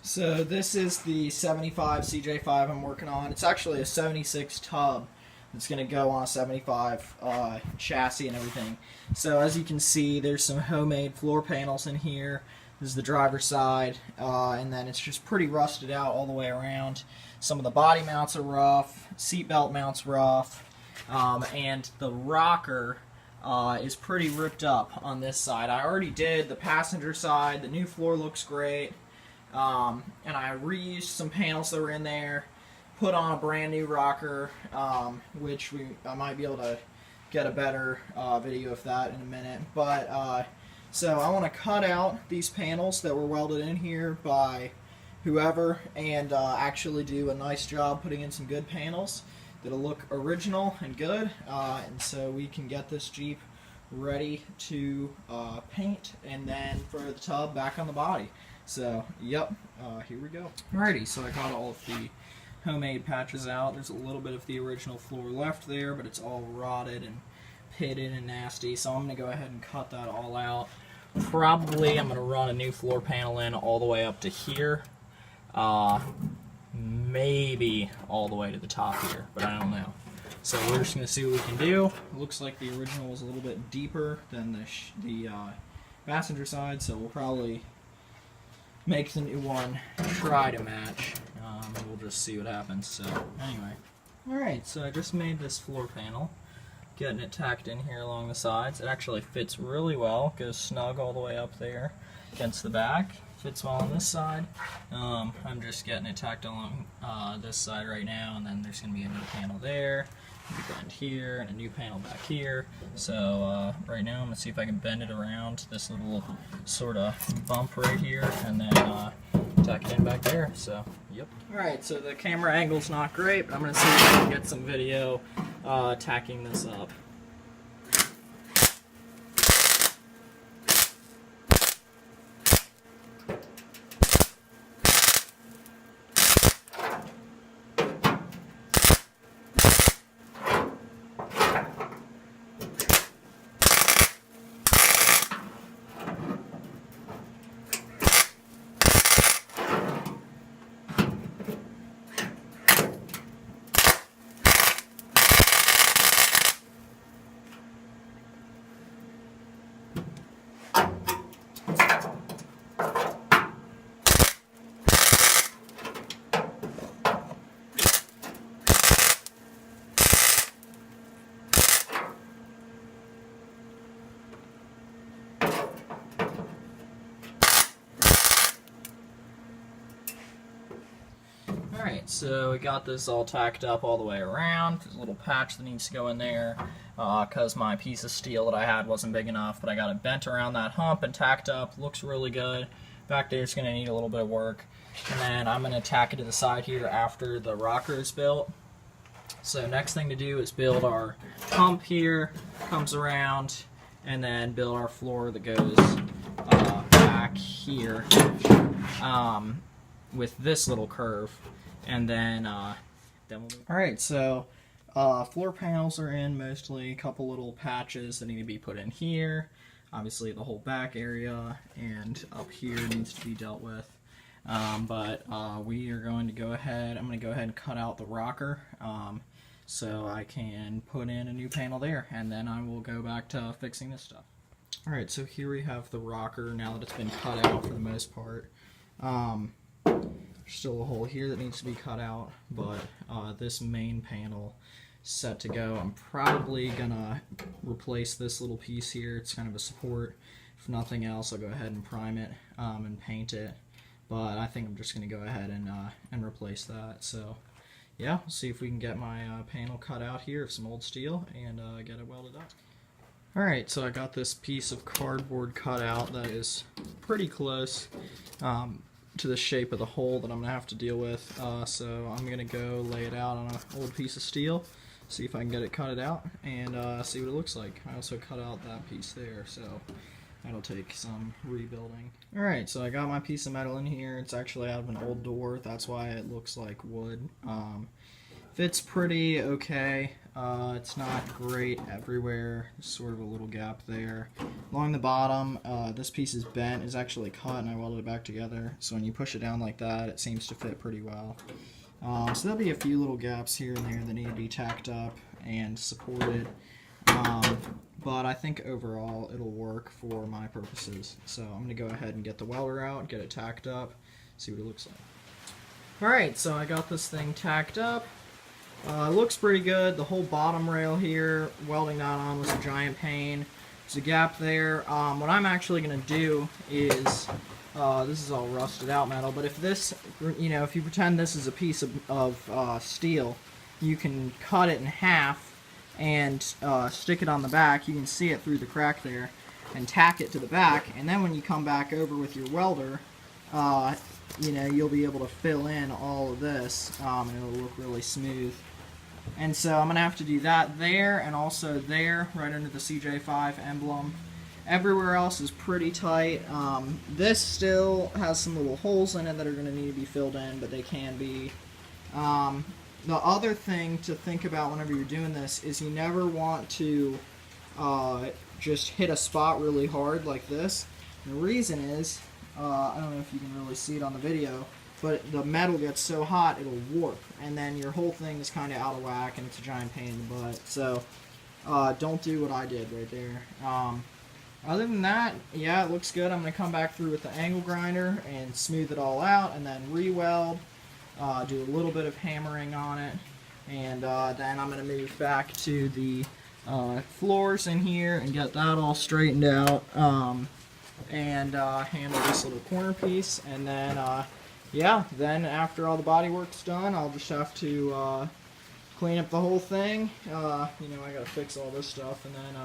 So this is the 75 CJ5 I'm working on. It's actually a 76 tub that's going to go on a 75 chassis and everything. So as you can see, there's some homemade floor panels in here. This is the driver's side, and then it's just pretty rusted out all the way around. Some of the body mounts are rough, seatbelt mounts rough, and the rocker is pretty ripped up on this side. I already did the passenger side. The new floor looks great. And I reused some panels that were in there, put on a brand new rocker, which I might be able to get a better video of that in a minute. But so I want to cut out these panels that were welded in here by whoever and actually do a nice job putting in some good panels that'll look original and good, and so we can get this Jeep ready to paint and then for the tub back on the body. So, yep, here we go. Alrighty, so I got all of the homemade patches out. There's a little bit of the original floor left there, but it's all rotted and pitted and nasty, so I'm going to go ahead and cut that all out. Probably I'm going to run a new floor panel in all the way up to here. Maybe all the way to the top here, but I don't know. So we're just going to see what we can do. It looks like the original was a little bit deeper than the passenger side, so we'll probably make the new one try to match. We'll just see what happens. So anyway, alright, so I just made this floor panel, getting it tacked in here along the sides. It actually fits really well, goes snug all the way up there against the back. Fits well on this side. I'm just getting it tacked along this side right now, and then there's going to be a new panel there, a new bend here, and a new panel back here. So right now I'm going to see if I can bend it around this little sort of bump right here, and then tack it in back there. So, yep. Alright, so the camera angle's not great, but I'm going to see if I can get some video tacking this up. Alright, so we got this all tacked up all the way around. There's a little patch that needs to go in there because my piece of steel that I had wasn't big enough, but I got it bent around that hump and tacked up. Looks really good. Back there it's going to need a little bit of work. And then I'm going to tack it to the side here after the rocker is built. So next thing to do is build our hump here, comes around, and then build our floor that goes back here with this little curve. And then we'll do. Alright, so floor panels are in mostly, a couple little patches that need to be put in here. Obviously the whole back area and up here needs to be dealt with. But we are going to go ahead, I'm going to go ahead and cut out the rocker so I can put in a new panel there, and then I will go back to fixing this stuff. Alright, so here we have the rocker now that it's been cut out for the most part. There's still a hole here that needs to be cut out, but this main panel is set to go. I'm probably gonna replace this little piece here. It's kind of a support. If nothing else, I'll go ahead and prime it and paint it. But I think I'm just gonna go ahead and replace that. So yeah, we'll see if we can get my panel cut out here of some old steel and get it welded up. Alright, so I got this piece of cardboard cut out that is pretty close to the shape of the hole that I'm going to have to deal with, so I'm going to go lay it out on an old piece of steel, see if I can get it cut out, and see what it looks like. I also cut out that piece there, so that'll take some rebuilding. Alright, so I got my piece of metal in here. It's actually out of an old door, that's why it looks like wood. Fits pretty okay. It's not great everywhere. There's sort of a little gap there. Along the bottom, this piece is bent. It's actually cut, and I welded it back together. So when you push it down like that, it seems to fit pretty well. So there'll be a few little gaps here and there that need to be tacked up and supported. But I think overall it'll work for my purposes. So I'm going to go ahead and get the welder out, get it tacked up, see what it looks like. Alright, so I got this thing tacked up. It looks pretty good. The whole bottom rail here, welding that on was a giant pain. There's a gap there. What I'm actually going to do is, this is all rusted out metal, but if this, if you pretend this is a piece of steel, you can cut it in half and stick it on the back. You can see it through the crack there, and tack it to the back, and then when you come back over with your welder, you'll be able to fill in all of this, and it'll look really smooth. And so I'm going to have to do that there, and also there, right under the CJ5 emblem. Everywhere else is pretty tight. This still has some little holes in it that are going to need to be filled in, but they can be. The other thing to think about whenever you're doing this is you never want to just hit a spot really hard like this. And the reason is, I don't know if you can really see it on the video, but the metal gets so hot it'll warp, and then your whole thing is kind of out of whack, and it's a giant pain in the butt. So don't do what I did right there. Other than that, yeah, it looks good. I'm going to come back through with the angle grinder and smooth it all out, and then re-weld. Do a little bit of hammering on it, and then I'm going to move back to the floors in here and get that all straightened out, and handle this little corner piece, and then yeah, then after all the body work's done, I'll just have to clean up the whole thing. I got to fix all this stuff, and then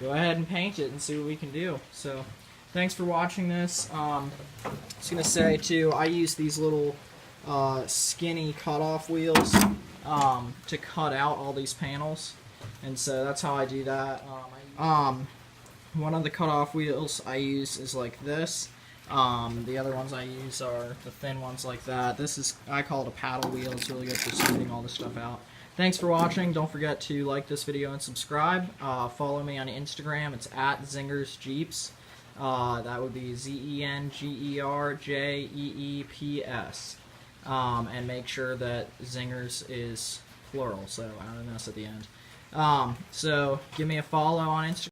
go ahead and paint it and see what we can do. So thanks for watching this. I was going to say too, I use these little skinny cutoff wheels to cut out all these panels, and so that's how I do that. One of the cutoff wheels I use is like this. The other ones I use are the thin ones like that. This is, I call it a paddle wheel. It's really good for smoothing all this stuff out. Thanks for watching. Don't forget to like this video and subscribe. Follow me on Instagram. It's at Zingers Jeeps. That would be ZengerJeeps. And make sure that Zingers is plural, so add an S at the end. So give me a follow on Instagram.